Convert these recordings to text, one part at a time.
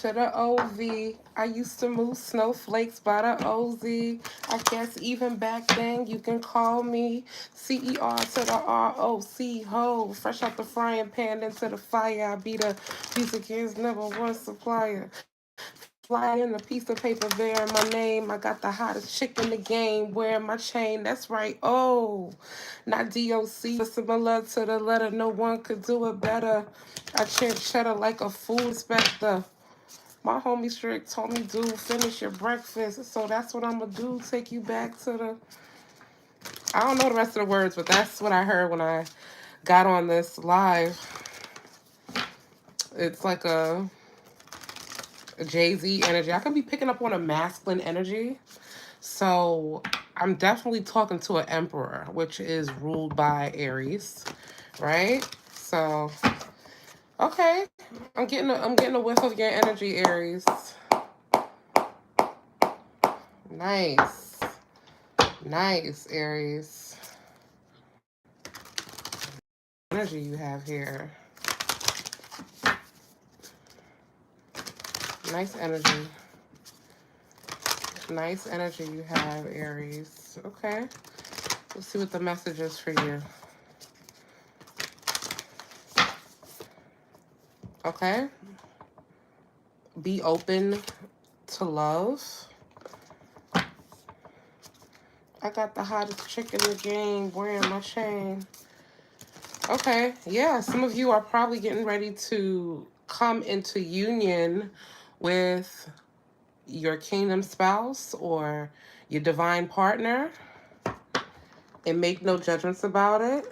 to the OV. I used to move snowflakes by the OZ. I guess even back then you can call me CER to the ROC. Ho, fresh out the frying pan into the fire. I be the music is number one supplier. Flying in a piece of paper bearing my name. I got the hottest chick in the game wearing my chain. That's right. Oh, not DOC, but similar to the letter. No one could do it better. I check cheddar like a food inspector. My homie Strick told me, dude, finish your breakfast. So that's what I'm going to do. Take you back to the... I don't know the rest of the words, but that's what I heard when I got on this live. It's like a Jay-Z energy. I could be picking up on a masculine energy. So I'm definitely talking to an emperor, which is ruled by Aries, right? So, okay. I'm getting a whiff of your energy, Aries. Nice. Nice, Aries. Energy you have here. Nice energy. Nice energy you have, Aries. Okay. Let's see what the message is for you. Okay. Be open to love. I got the hottest chick in the game wearing my chain. Okay, yeah, some of you are probably getting ready to come into union with your kingdom spouse or your divine partner and make no judgments about it.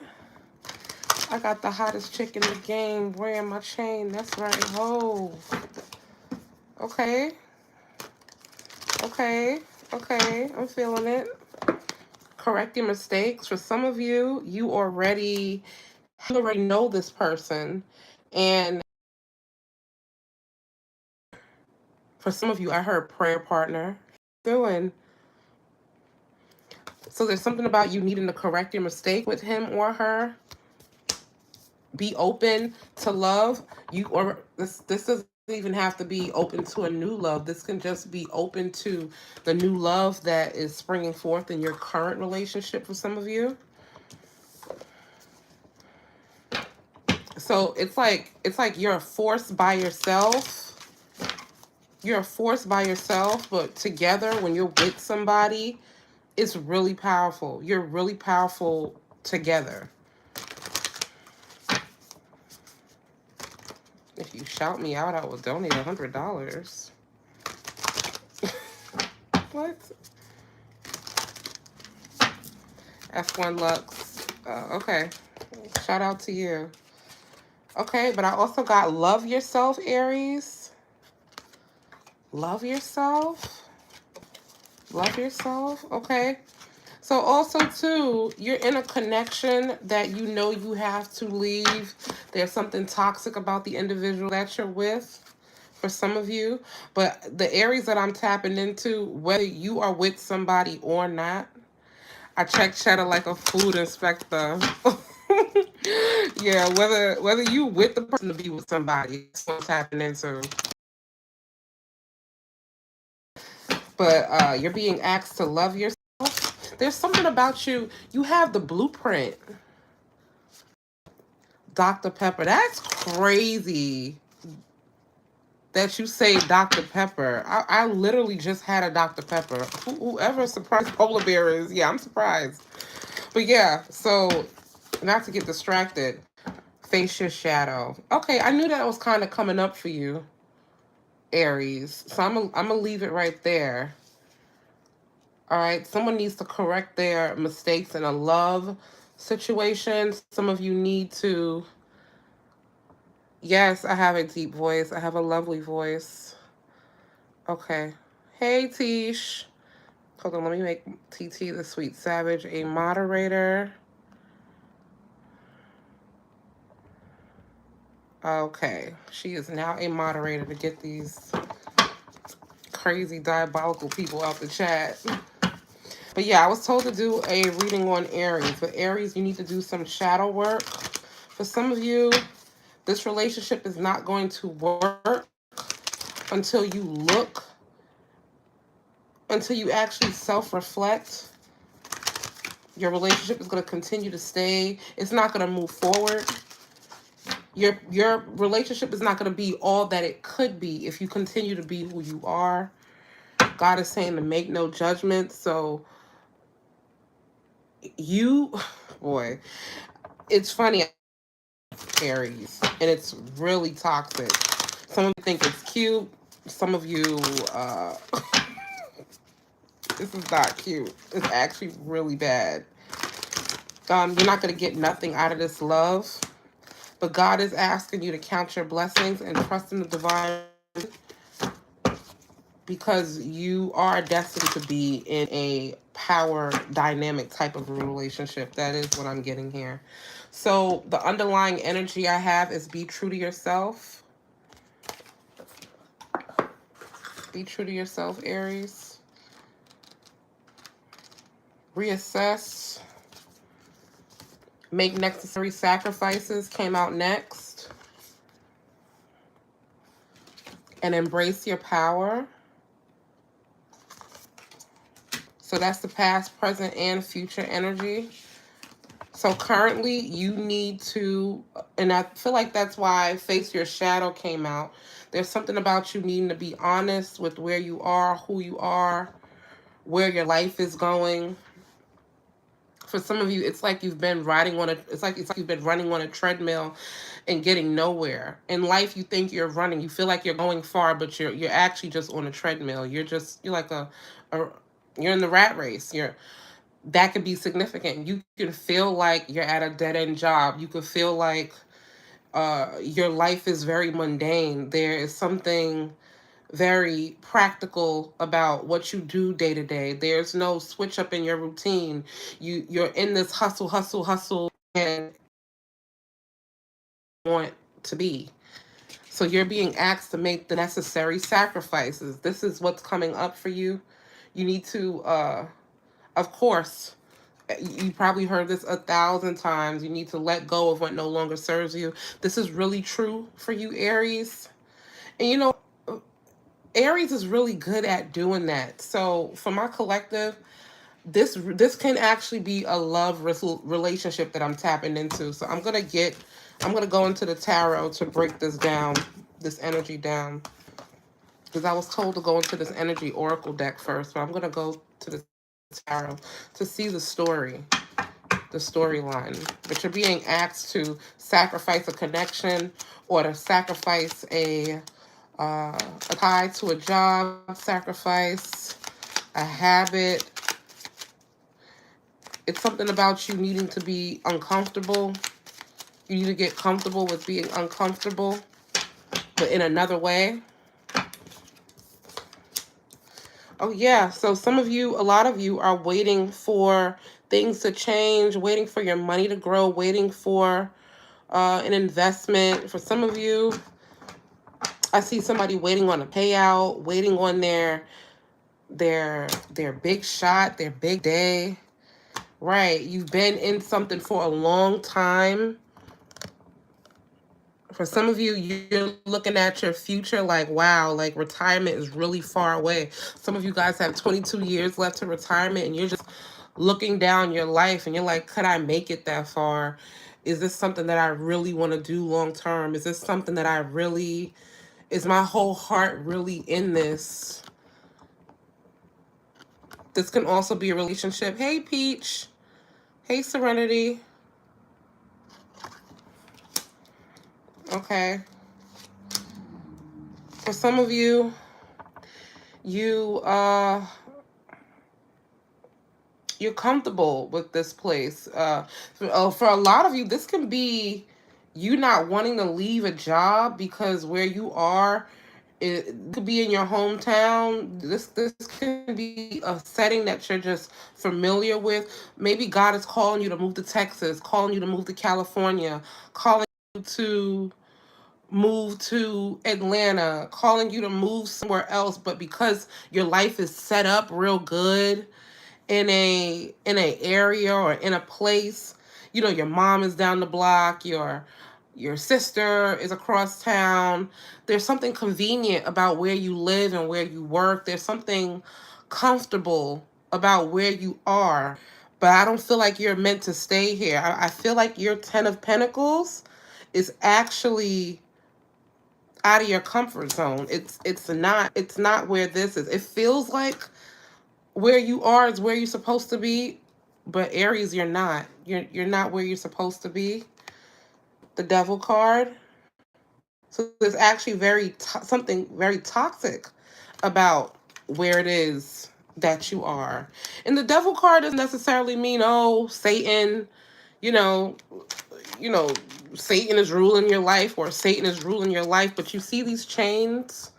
I got the hottest chick in the game wearing my chain. That's right. Ho. Okay. Okay. Okay. I'm feeling it. Correcting mistakes. For some of you, you already know this person. And for some of you, I heard prayer partner. Doing. So there's something about you needing to correct your mistake with him or her. Be open to love. This doesn't even have to be open to a new love. This can just be open to the new love that is springing forth in your current relationship for some of you. So it's like you're a force by yourself. You're a force by yourself, but together when you're with somebody, it's really powerful. You're really powerful together. If you shout me out, I will donate $100. What? F1 Lux. Okay. Shout out to you. Okay, but I also got love yourself, Aries. Love yourself. Love yourself. Okay. So also, too, you're in a connection that you know you have to leave. There's something toxic about the individual that you're with for some of you. But the Aries that I'm tapping into, whether you are with somebody or not, I check cheddar like a food inspector. Yeah, whether you with the person to be with somebody, that's what's happening into. But you're being asked to love yourself. There's something about you. You have the blueprint. Dr. Pepper. That's crazy that you say Dr. Pepper. I literally just had a Dr. Pepper. Whoever surprised polar bear is, yeah, I'm surprised. But yeah, so not to get distracted, face your shadow. Okay, I knew that was kind of coming up for you, Aries. So I'm gonna leave it right there. All right, someone needs to correct their mistakes in a love situation. Some of you need to... Yes, I have a deep voice. I have a lovely voice. Okay. Hey, Tish. Hold on, let me make TT the Sweet Savage a moderator. Okay. She is now a moderator to get these crazy diabolical people out the chat. But yeah, I was told to do a reading on Aries. For Aries, you need to do some shadow work. For some of you, this relationship is not going to work until you look, until you actually self-reflect, your relationship is going to continue to stay. It's not going to move forward. Your relationship is not going to be all that it could be if you continue to be who you are. God is saying to make no judgment. So you, boy, it's funny, Aries, and it's really toxic. Some of you think it's cute. Some of you, this is not cute. It's actually really bad. You're not going to get nothing out of this love. But God is asking you to count your blessings and trust in the divine, because you are destined to be in a power dynamic type of relationship. That is what I'm getting here. So the underlying energy I have is be true to yourself. Be true to yourself, Aries. Reassess. Make necessary sacrifices came out next. And embrace your power. So that's the past, present, and future energy. So currently you need to, and I feel like that's why Face Your Shadow came out. There's something about you needing to be honest with where you are, who you are, where your life is going. For some of you, it's like you've been riding on a, it's like you've been running on a treadmill and getting nowhere. In life, you think you're running, you feel like you're going far, but you're actually just on a treadmill. You're like a you're in the rat race. That could be significant. You can feel like you're at a dead end job. You could feel like your life is very mundane. There is something very practical about what you do day to day. There's no switch up in your routine. You're in this hustle, hustle, hustle, and want to be. So you're being asked to make the necessary sacrifices. This is what's coming up for you. You need to, of course, you probably heard this 1,000 times. You need to let go of what no longer serves you. This is really true for you, Aries. And you know, Aries is really good at doing that. So for my collective, this can actually be a love relationship that I'm tapping into. So I'm gonna go into the tarot to break this down, this energy down, because I was told to go into this energy oracle deck first. But I'm gonna go to the tarot to see the storyline. But you're being asked to sacrifice a connection, or to sacrifice a tie to a job, sacrifice a habit. It's something about you needing to be uncomfortable. You need to get comfortable with being uncomfortable, but in another way. Oh, yeah. So some of you, a lot of you are waiting for things to change, waiting for your money to grow, waiting for an investment. For some of you, I see somebody waiting on a payout, waiting on their big shot, their big day. Right. You've been in something for a long time. For some of you, you're looking at your future like, wow, like retirement is really far away. Some of you guys have 22 years left to retirement, and you're just looking down your life and you're like, could I make it that far? Is this something that I really want to do long term? Is this something that is my whole heart really in this? This can also be a relationship. Hey, Peach. Hey, Serenity. Okay. For some of you, you you're comfortable with this place. For a lot of you, this can be you not wanting to leave a job, because where you are, it could be in your hometown. This can be a setting that you're just familiar with. Maybe God is calling you to move to Texas, calling you to move to California, calling you to move to Atlanta, calling you to move somewhere else. But because your life is set up real good in a area or in a place, you know, your mom is down the block, your your sister is across town. There's something convenient about where you live and where you work. There's something comfortable about where you are. But I don't feel like you're meant to stay here. I feel like your 10 of Pentacles is actually out of your comfort zone. It's not where this is. It feels like where you are is where you're supposed to be, but Aries, you're not. You're not where you're supposed to be. The Devil card. So there's actually something very toxic about where it is that you are. And the Devil card doesn't necessarily mean, oh, Satan, you know, you know, Satan is ruling your life or Satan is ruling your life, but you see these chains.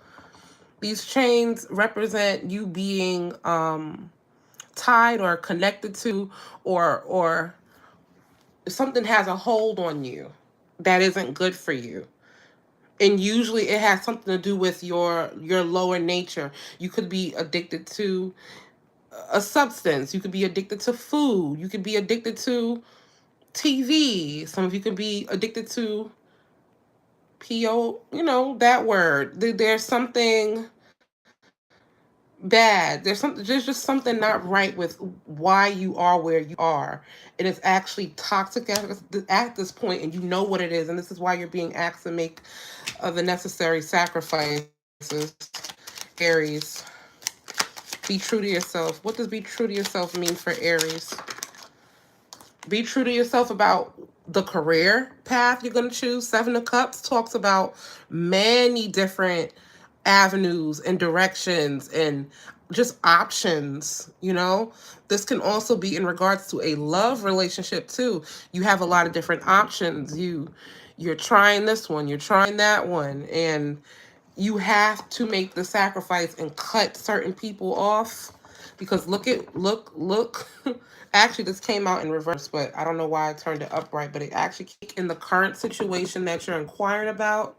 These chains represent you being tied or connected to, or something has a hold on you that isn't good for you. And usually it has something to do with your lower nature. You could be addicted to a substance. You could be addicted to food. You could be addicted to TV. Some of you could be addicted to PO, that word. There's something bad. There's just something not right with why you are where you are. And it's actually toxic at this point, and you know what it is, and this is why you're being asked to make the necessary sacrifices. Aries, be true to yourself. What does be true to yourself mean for Aries? Be true to yourself about the career path you're going to choose. Seven of Cups talks about many different avenues and directions and just options. This can also be in regards to a love relationship too. You have a lot of different options. You're trying this one, you're trying that one, and you have to make the sacrifice and cut certain people off, because look actually this came out in reverse, but I don't know why I turned it upright, but it actually in the current situation that you're inquiring about.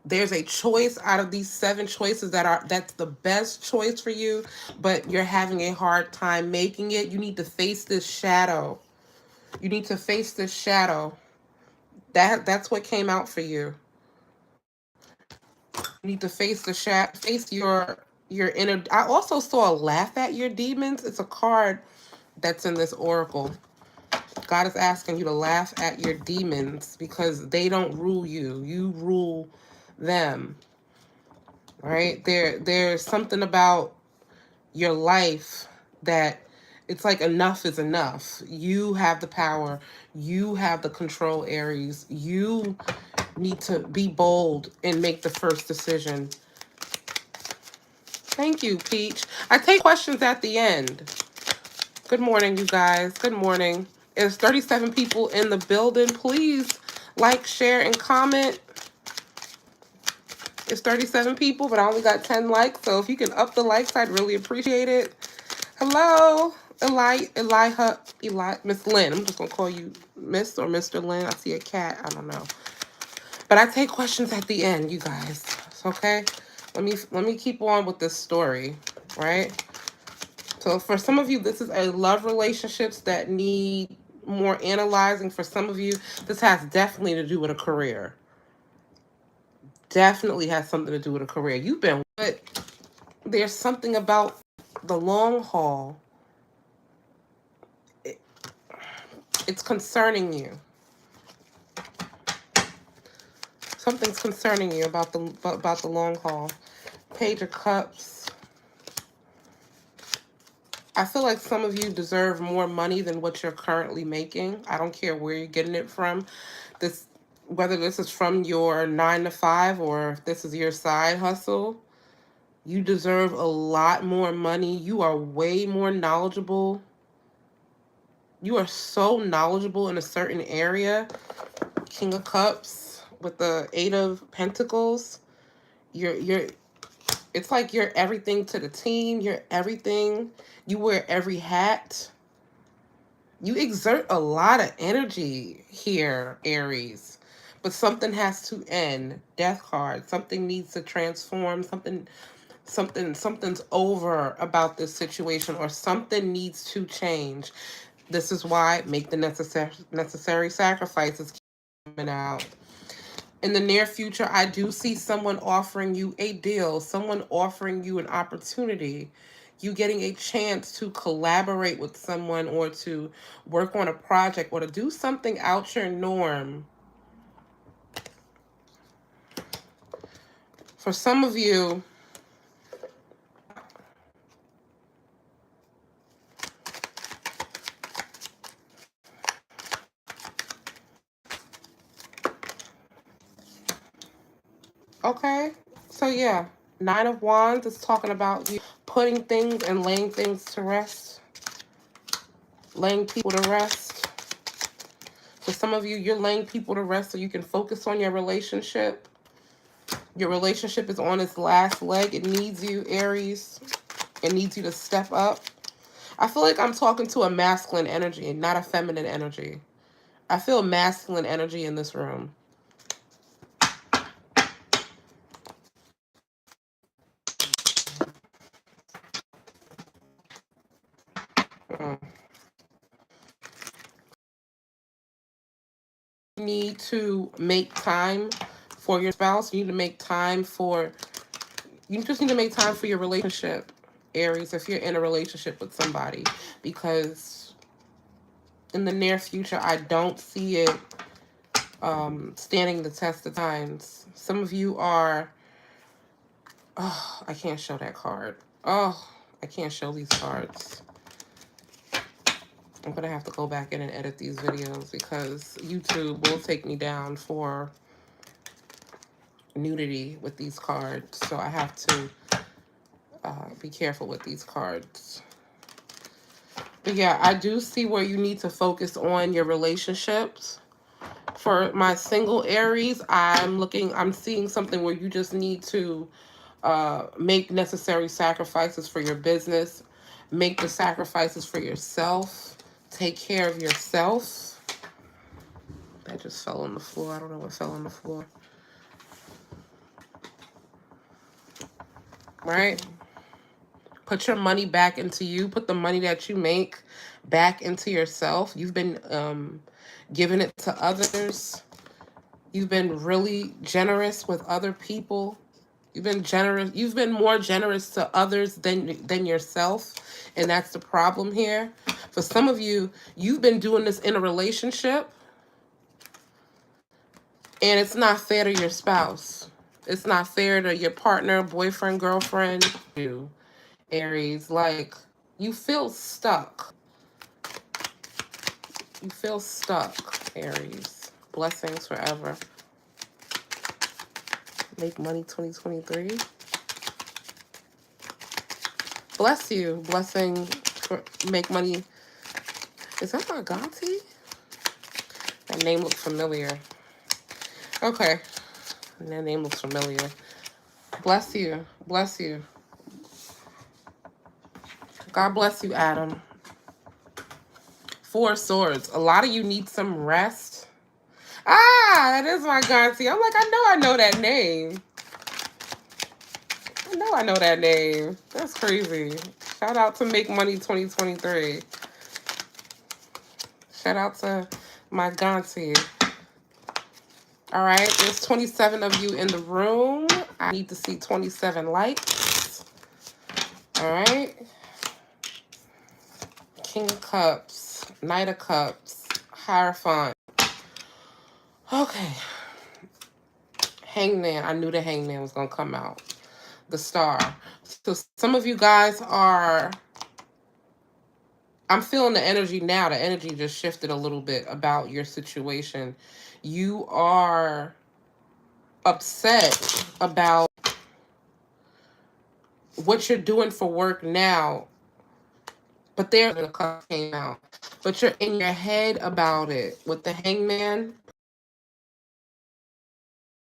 There's a choice out of these 7 choices that's the best choice for you, but you're having a hard time making it. You need to face this shadow. You need to face this shadow. That's what came out for you. You need to face the face your inner. I also saw laugh at your demons. It's a card that's in this oracle. God is asking you to laugh at your demons because they don't rule you. You rule them. Right? There's something about your life that it's like enough is enough. You have the power. You have the control, Aries. You need to be bold and make the first decision. Thank you, Peach. I take questions at the end. Good morning, you guys. Good morning. There's 37 people in the building. Please like, share, and comment. It's 37 people, but I only got 10 likes. So if you can up the likes, I'd really appreciate it. Hello, Miss Lynn. I'm just going to call you Miss or Mr. Lynn. I see a cat. I don't know. But I take questions at the end, you guys. Okay? Let me keep on with this story, right? So for some of you, this is a love relationships that need more analyzing. For some of you, this has definitely to do with a career. Definitely has something to do with a career. You've been, but there's something about the long haul. It's concerning you. Something's concerning you about the long haul. Page of Cups. I feel like some of you deserve more money than what you're currently making. I don't care where you're getting it from. Whether this is from your 9 to 5 or if this is your side hustle, you deserve a lot more money. You are way more knowledgeable. You are so knowledgeable in a certain area. King of Cups with the 8 of Pentacles. It's like you're everything to the team. You're everything. You wear every hat. You exert a lot of energy here, Aries. But something has to end. Death card. Something needs to transform. Something's over about this situation, or something needs to change. This is why make the necessary sacrifices. coming out. In the near future, I do see someone offering you a deal, someone offering you an opportunity, you getting a chance to collaborate with someone or to work on a project or to do something out your norm. For some of you, okay, so yeah, Nine of Wands is talking about you putting things and laying things to rest, laying people to rest. For some of you, you're laying people to rest so you can focus on your relationship. Your relationship is on its last leg. It needs you, Aries. It needs you to step up. I feel like I'm talking to a masculine energy and not a feminine energy. I feel masculine energy in this room. Mm. You need to make time for your spouse. You need to make time for, you just need to make time for your relationship, Aries, if you're in a relationship with somebody. Because in the near future, I don't see it standing the test of times. Some of you are, oh, I can't show that card. Oh, I can't show these cards. I'm going to have to go back in and edit these videos because YouTube will take me down for nudity with these cards. So I have to be careful with these cards. But yeah, I do see where you need to focus on your relationships. For my single Aries, I'm seeing something where you just need to make necessary sacrifices for your business. Make the sacrifices for yourself. Take care of yourself. That just fell on the floor. I don't know what fell on the floor. Right? Put your money back into you. Put the money that you make back into yourself. You've been giving it to others. You've been really generous with other people. You've been generous. You've been more generous to others than yourself, and that's the problem here. For some of you, you've been doing this in a relationship, and it's not fair to your spouse. It's not fair to your partner, boyfriend, girlfriend. You, Aries, like you feel stuck. You feel stuck, Aries. Blessings forever. Make money 2023. Bless you. Blessing for make money. Is that my Gati? That name looks familiar. Okay. That name looks familiar. Bless you. Bless you. God bless you, Adam. Four Swords. A lot of you need some rest. Ah, that is my Gati. I'm like, I know that name. I know that name. That's crazy. Shout out to Make Money 2023. Shout out to my Gati. All right, there's 27 of you in the room. I need to see 27 likes. All right. King of Cups, Knight of Cups, Hierophant. Okay. Hangman. I knew the Hangman was going to come out. The Star. So some of you guys are, I'm feeling the energy now. The energy just shifted a little bit about your situation. You are upset about what you're doing for work now, but there the cup came out. But you're in your head about it. With the Hangman,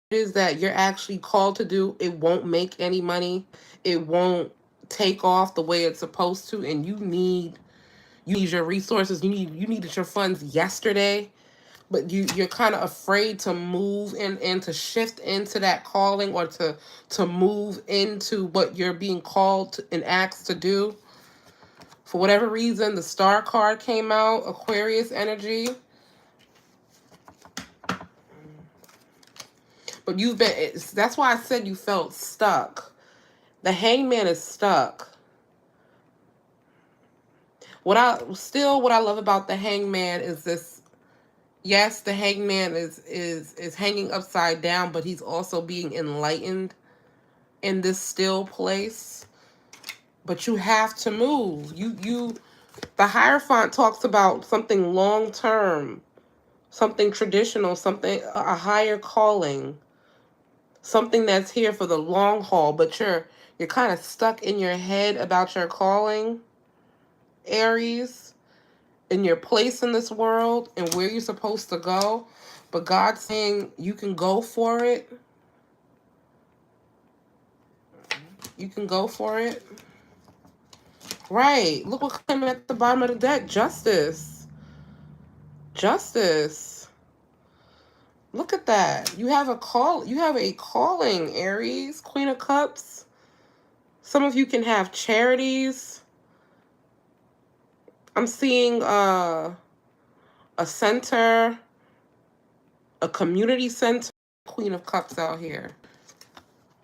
it is that you're actually called to do. It won't make any money. It won't take off the way it's supposed to, and you need your resources. You needed your funds yesterday. But you're kind of afraid to move and to shift into that calling or to move into what you're being called to, and asked to do. For whatever reason, the Star card came out, Aquarius energy. But that's why I said you felt stuck. The hangman is stuck. What I love about the hangman is this. Yes, the hangman is hanging upside down, but he's also being enlightened in this still place. But you have to move. The Hierophant talks about something long term, something traditional, something a higher calling, something that's here for the long haul, but you're kind of stuck in your head about your calling, Aries, in your place in this world and where you're supposed to go. But God's saying you can go for it. You can go for it. Right. Look what came at the bottom of the deck. Justice. Justice. Look at that. You have a calling, Aries. Queen of Cups. Some of you can have charities. I'm seeing a center, a community center. Queen of Cups out here.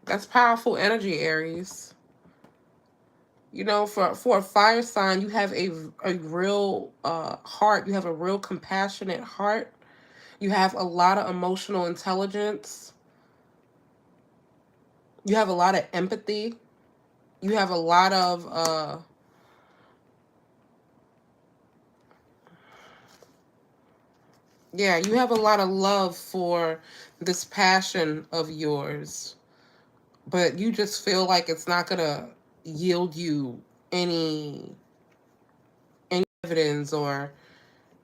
That's powerful energy, Aries. You know, for a fire sign, you have a real heart. You have a real compassionate heart. You have a lot of emotional intelligence. You have a lot of empathy. You have a lot of yeah, you have a lot of love for this passion of yours. But you just feel like it's not gonna yield you any any dividends, or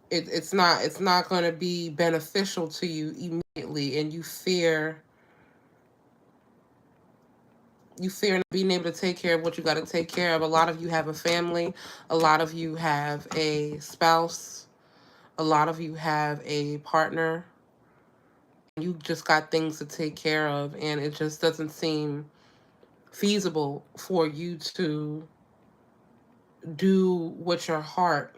it's not going to be beneficial to you immediately, and you fear not being able to take care of what you got to take care of. A lot of you have a family, a lot of you have a spouse, a lot of you have a partner. You just got things to take care of, and it just doesn't seem feasible for you to do what your heart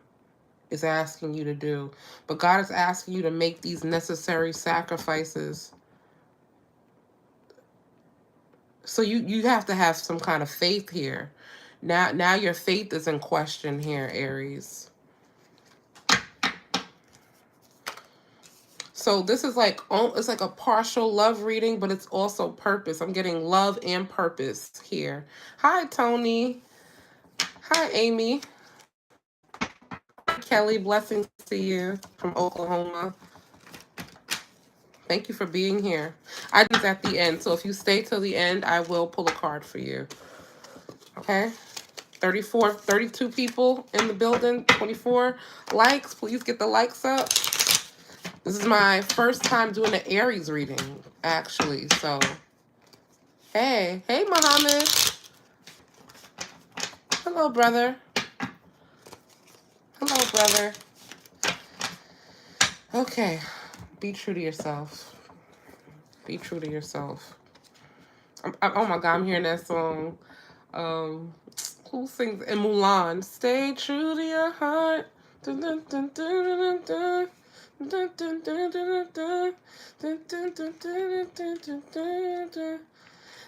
is asking you to do. But God is asking you to make these necessary sacrifices. So you have to have some kind of faith here. Now your faith is in question here, Aries. So this is like, it's like a partial love reading, but it's also purpose. I'm getting love and purpose here. Hi, Tony. Hi, Amy. Kelly, blessings to you from Oklahoma. Thank you for being here. I do this at the end, so if you stay till the end, I will pull a card for you. Okay? 32 people in the building, 24 likes. Please get the likes up. This is my first time doing an Aries reading, actually. So, hey, Muhammad. Hello, brother. Hello, brother. Okay, be true to yourself. Be true to yourself. Oh my God, I'm hearing that song. Who sings in Mulan? Stay true to your heart. Dun, dun, dun, dun, dun, dun.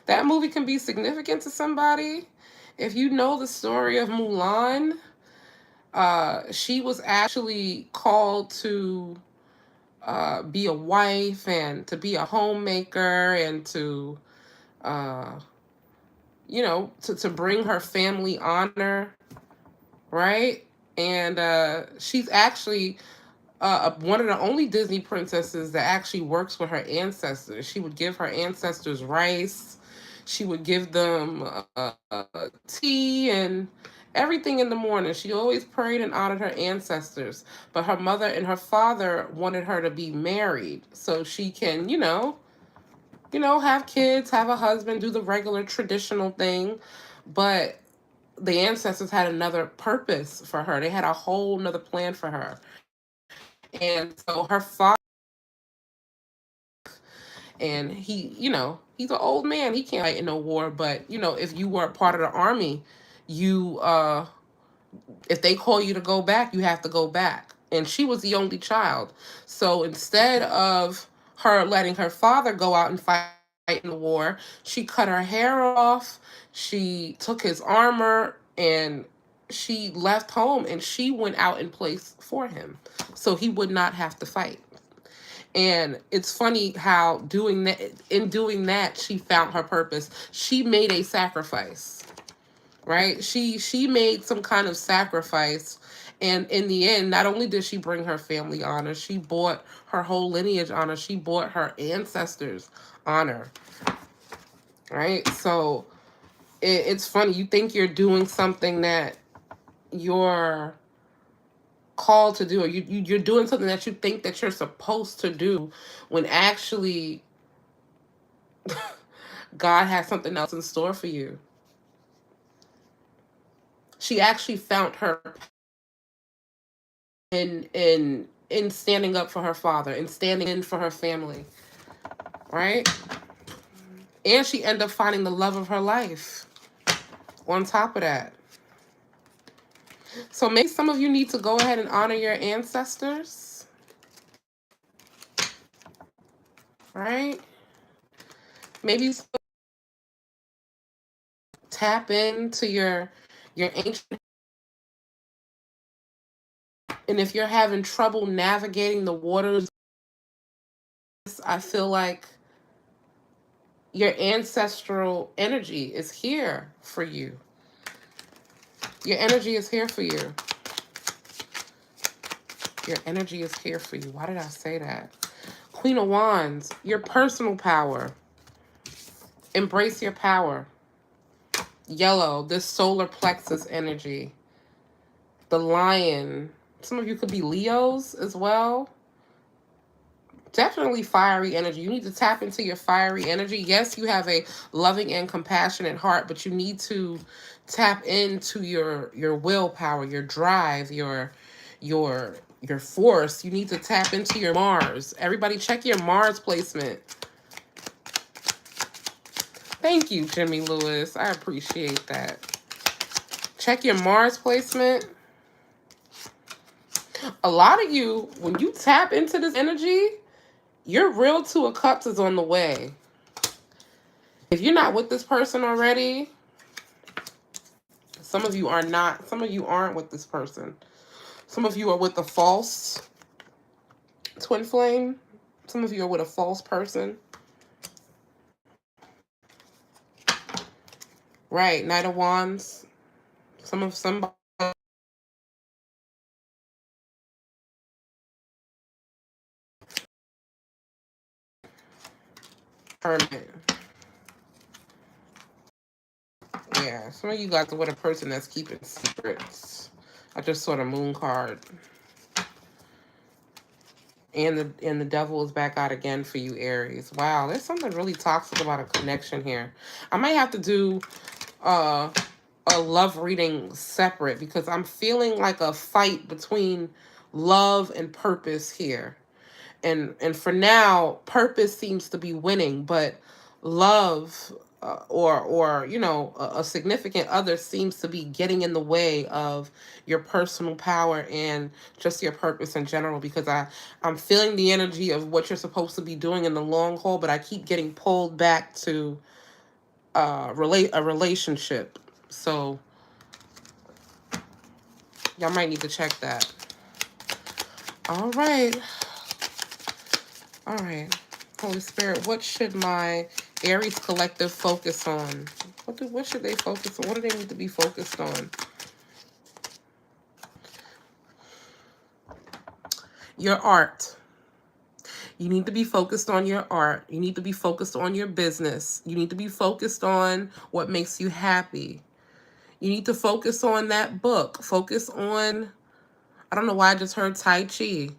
That movie can be significant to somebody. If you know the story of Mulan, she was actually called to be a wife and to be a homemaker and to, uh, to bring her family honor, right? And she's actually one of the only Disney princesses that actually works with her ancestors. She would give her ancestors rice. She would give them tea and everything in the morning. She always prayed and honored her ancestors. But her mother and her father wanted her to be married so she can, have kids, have a husband, do the regular traditional thing. But the ancestors had another purpose for her. They had a whole nother plan for her. And so her father, and he's an old man. He can't fight in no war. But if you were a part of the army, you if they call you to go back, you have to go back. And she was the only child. So instead of her letting her father go out and fight in the war. She cut her hair off. She took his armor and she left home and she went out in place for him so he would not have to fight. And it's funny how doing that, she found her purpose. She made a sacrifice, right? She made some kind of sacrifice. And in the end, not only did she bring her family honor, she bought her whole lineage honor. She bought her ancestors honor, right? So it's funny. You think you're doing something that you're called to do, or you're doing something that you think that you're supposed to do, when actually God has something else in store for you. She actually found her in standing up for her father and standing in for her family, right? And she ended up finding the love of her life on top of that. So maybe some of you need to go ahead and honor your ancestors, right? Maybe tap into your ancient. And if you're having trouble navigating the waters, I feel like your ancestral energy is here for you. Your energy is here for you. Your energy is here for you. Why did I say that? Queen of Wands, your personal power. Embrace your power. Yellow, this solar plexus energy. The lion. Some of you could be Leos as well. Definitely fiery energy. You need to tap into your fiery energy. Yes, you have a loving and compassionate heart, but you need to tap into your willpower, your drive, your force. You need to tap into your Mars. Everybody check your Mars placement. Thank you, Jimmy Lewis. I appreciate that. Check your Mars placement. A lot of you, when you tap into this energy, your real Two of Cups is on the way. If you're not with this person already, some of you are not. Some of you aren't with this person. Some of you are with a false twin flame. Some of you are with a false person. Right, Knight of Wands. Somebody. Hermit. Yeah, some of you guys are with a person that's keeping secrets. I just saw the Moon card. And the devil is back out again for you, Aries. Wow, there's something really toxic about a connection here. I might have to do a love reading separate, because I'm feeling like a fight between love and purpose here. And for now, purpose seems to be winning, but love, or a significant other seems to be getting in the way of your personal power and just your purpose in general, because I'm feeling the energy of what you're supposed to be doing in the long haul, but I keep getting pulled back to a relationship. So y'all might need to check that. All right. All right. Holy Spirit, what should my Aries collective focus on? What should they focus on? What do they need to be focused on? Your art. You need to be focused on your art. You need to be focused on your business. You need to be focused on what makes you happy. You need to focus on that book. Focus on, I don't know why I just heard Tai Chi.